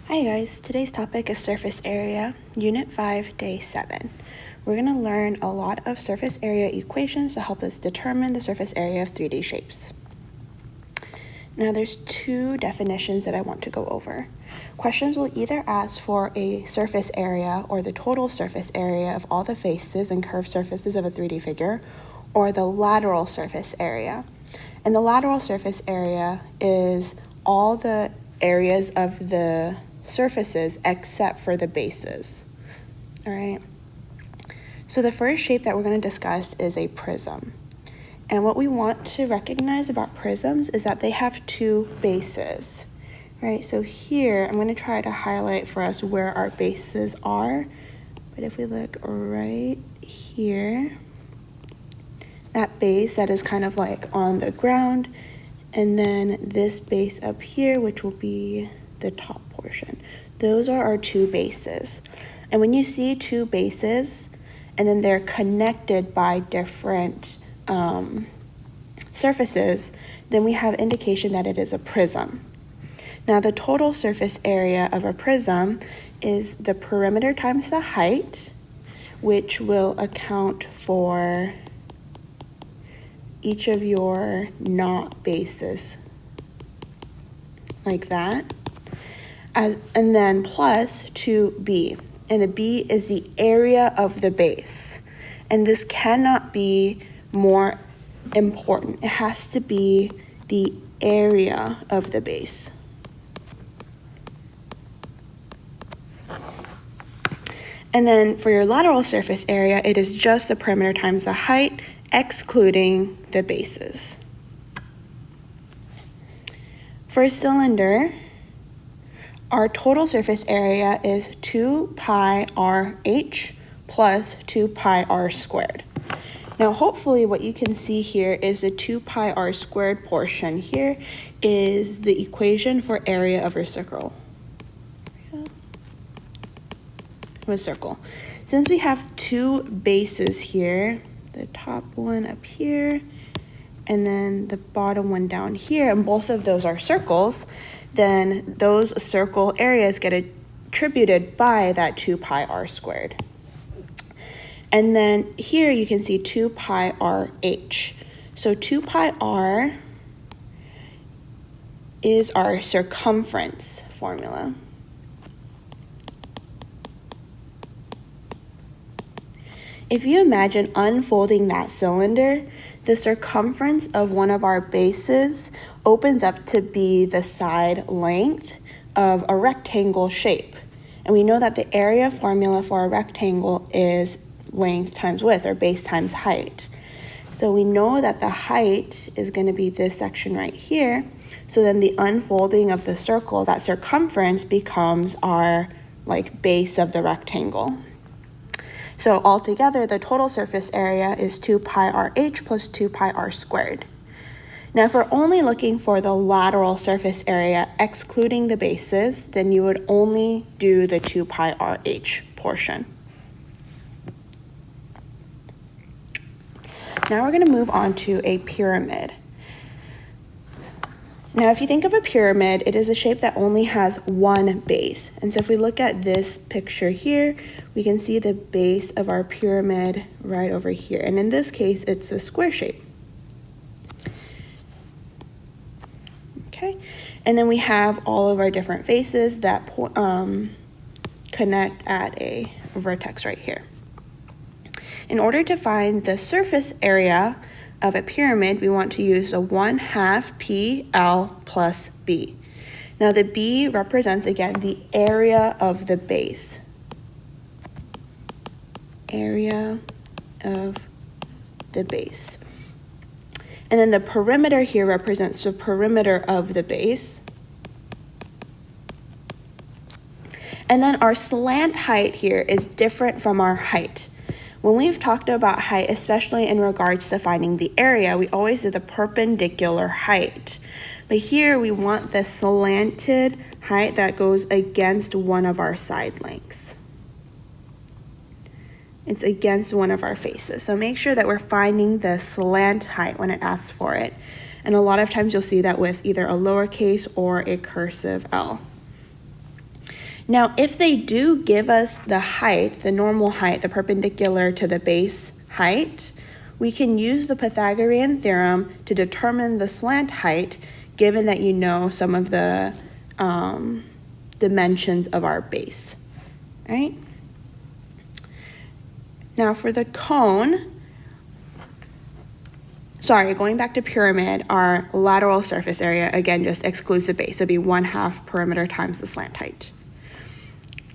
Hi guys, today's topic is surface area, Unit 5, Day 7. We're going to learn a lot of surface area equations to help us determine the surface area of 3D shapes. Now there's two definitions that I want to go over. Questions will either ask for a surface area or the total surface area of all the faces and curved surfaces of a 3D figure, or the lateral surface area. And the lateral surface area is all the areas of the surfaces except for the bases. All right. So the first shape that we're going to discuss is a prism. And what we want to recognize about prisms is that they have two bases. Right? So here I'm going to try to highlight for us where our bases are. But if we look right here, that base that is kind of like on the ground, and then this base up here, which will be the top portion. Those are our two bases. And when you see two bases and then they're connected by different surfaces, then we have indication that it is a prism. Now the total surface area of a prism is the perimeter times the height, which will account for each of your not bases, like that. And then plus 2b, and the b is the area of the base. And this cannot be more important. It has to be the area of the base. And then for your lateral surface area, it is just the perimeter times the height, excluding the bases. For a cylinder, our total surface area is 2 pi RH plus 2 pi r squared. Now hopefully what you can see here is the 2 pi r squared portion here is the equation for area of a circle. Since we have two bases here, the top one up here and then the bottom one down here, and both of those are circles, then those circle areas get attributed by that 2 pi r squared. And then here you can see 2 pi RH. So 2 pi r is our circumference formula. If you imagine unfolding that cylinder, the circumference of one of our bases opens up to be the side length of a rectangle shape. And we know that the area formula for a rectangle is length times width, or base times height. So we know that the height is going to be this section right here. So then the unfolding of the circle, that circumference becomes our base of the rectangle. So altogether, the total surface area is 2 pi RH plus 2 pi r squared. Now, if we're only looking for the lateral surface area, excluding the bases, then you would only do the 2 pi RH portion. Now we're going to move on to a pyramid. Now, if you think of a pyramid, it is a shape that only has one base. And so if we look at this picture here, we can see the base of our pyramid right over here. And in this case, it's a square shape. Okay, and then we have all of our different faces that connect at a vertex right here. In order to find the surface area of a pyramid, we want to use a 1/2 PL plus B. Now the B represents, again, the area of the base. Area of the base. And then the perimeter here represents the perimeter of the base. And then our slant height here is different from our height. When we've talked about height, especially in regards to finding the area, we always do the perpendicular height. But here we want the slanted height that goes against one of our side lengths. It's against one of our faces. So make sure that we're finding the slant height when it asks for it. And a lot of times you'll see that with either a lowercase or a cursive L. Now, if they do give us the height, the normal height, the perpendicular to the base height, we can use the Pythagorean theorem to determine the slant height, given that you know some of the dimensions of our base, right? Now for the cone, going back to pyramid, our lateral surface area, again, just excludes the base. So it'd be 1/2 perimeter times the slant height.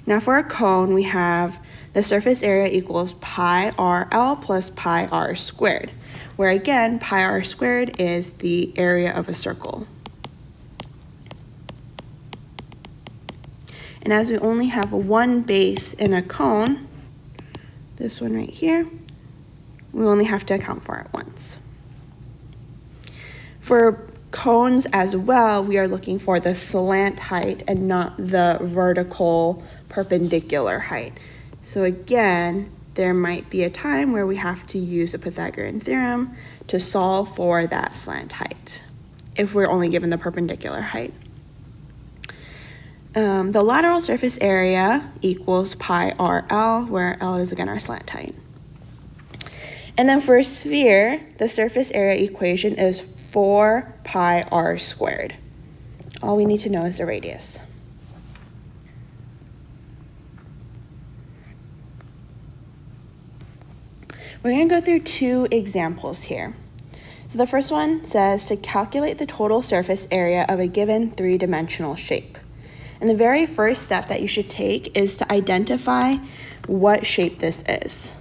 Now for a cone, we have the surface area equals pi RL plus pi r squared, where again, pi r squared is the area of a circle. And as we only have one base in a cone, this one right here, we only have to account for it once. For cones as well, we are looking for the slant height and not the vertical perpendicular height. So again, there might be a time where we have to use the Pythagorean theorem to solve for that slant height, if we're only given the perpendicular height. The lateral surface area equals pi RL, where L is again our slant height. And then for a sphere, the surface area equation is 4 pi r squared. All we need to know is the radius. We're going to go through two examples here. So the first one says to calculate the total surface area of a given three-dimensional shape. And the very first step that you should take is to identify what shape this is.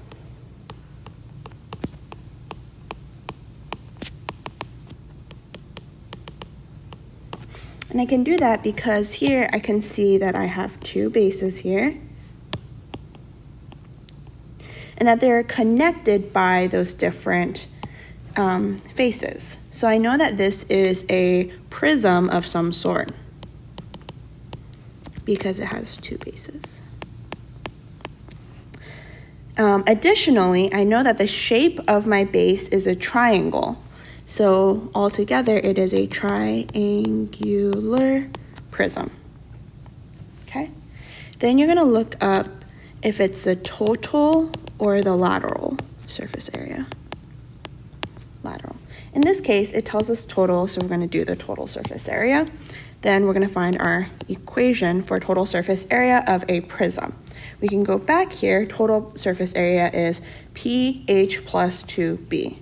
And I can do that because here I can see that I have two bases here, and that they're connected by those different faces. So I know that this is a prism of some sort because it has two bases. Additionally, I know that the shape of my base is a triangle. So altogether, it is a triangular prism, okay? Then you're gonna look up if it's the total or the lateral surface area. Lateral. In this case, it tells us total, so we're gonna do the total surface area. Then we're gonna find our equation for total surface area of a prism. We can go back here, total surface area is PH plus 2B.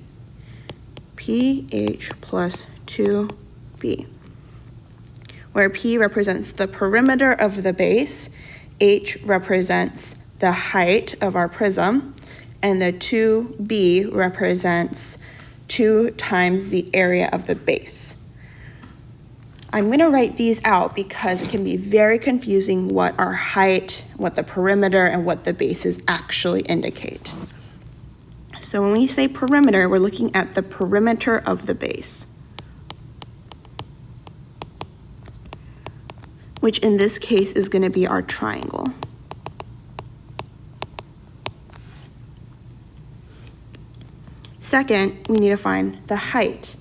PH plus 2B, where P represents the perimeter of the base, H represents the height of our prism, and the 2B represents 2 times the area of the base. I'm going to write these out because it can be very confusing what our height, what the perimeter, and what the bases actually indicate. So when we say perimeter, we're looking at the perimeter of the base, which in this case is going to be our triangle. Second, we need to find the height.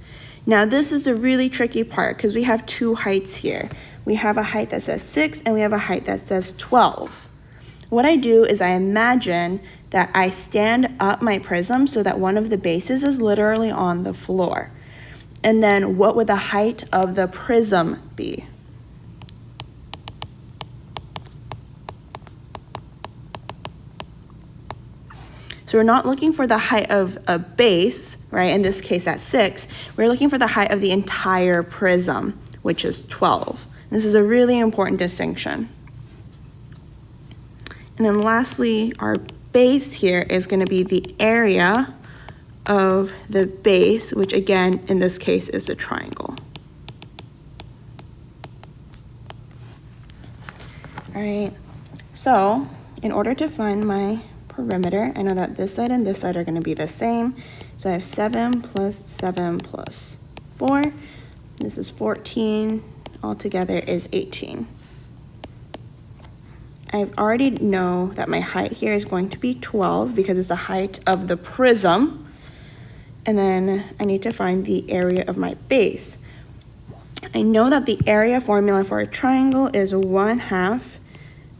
Now this is a really tricky part because we have two heights here. We have a height that says 6 and we have a height that says 12. What I do is I imagine that I stand up my prism so that one of the bases is literally on the floor. And then what would the height of the prism be? So we're not looking for the height of a base, right? In this case, at 6. We're looking for the height of the entire prism, which is 12. This is a really important distinction. And then lastly, our base here is going to be the area of the base, which again, in this case, is a triangle. All right, so in order to find my perimeter, I know that this side and this side are going to be the same. So I have 7 plus 7 plus 4. This is 14. Altogether is 18. I already know that my height here is going to be 12 because it's the height of the prism. And then I need to find the area of my base. I know that the area formula for a triangle is 1/2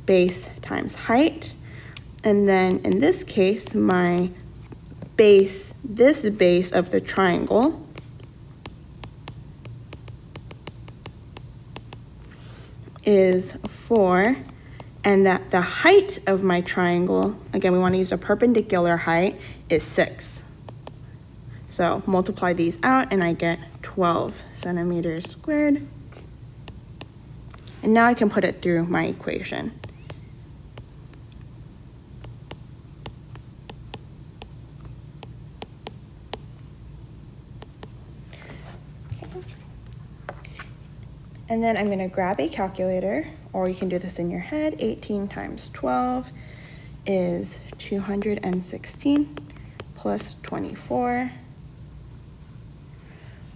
base times height. And then in this case, my base, this base of the triangle is 4, and that the height of my triangle, again, we want to use a perpendicular height, is 6. So multiply these out and I get 12 centimeters squared. And now I can put it through my equation. And then I'm going to grab a calculator, or you can do this in your head. 18 times 12 is 216 plus 24.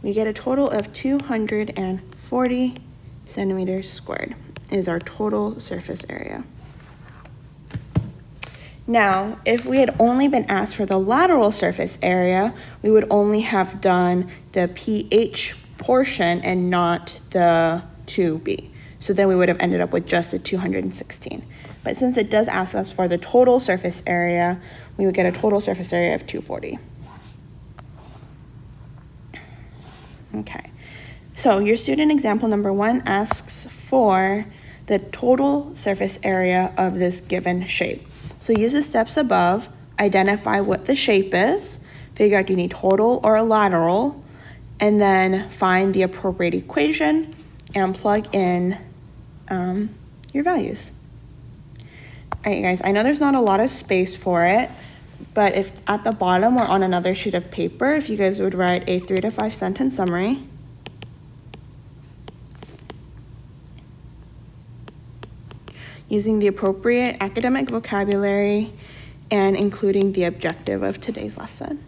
We get a total of 240 centimeters squared is our total surface area. Now, if we had only been asked for the lateral surface area, we would only have done the pH portion and not the 2B. So then we would have ended up with just a 216. But since it does ask us for the total surface area, we would get a total surface area of 240. Okay, so your student example number 1 asks for the total surface area of this given shape. So use the steps above, identify what the shape is, figure out do you need total or lateral, and then find the appropriate equation and plug in your values. All right, guys, I know there's not a lot of space for it, but if at the bottom or on another sheet of paper, if you guys would write a 3 to 5 sentence summary. Using the appropriate academic vocabulary and including the objective of today's lesson.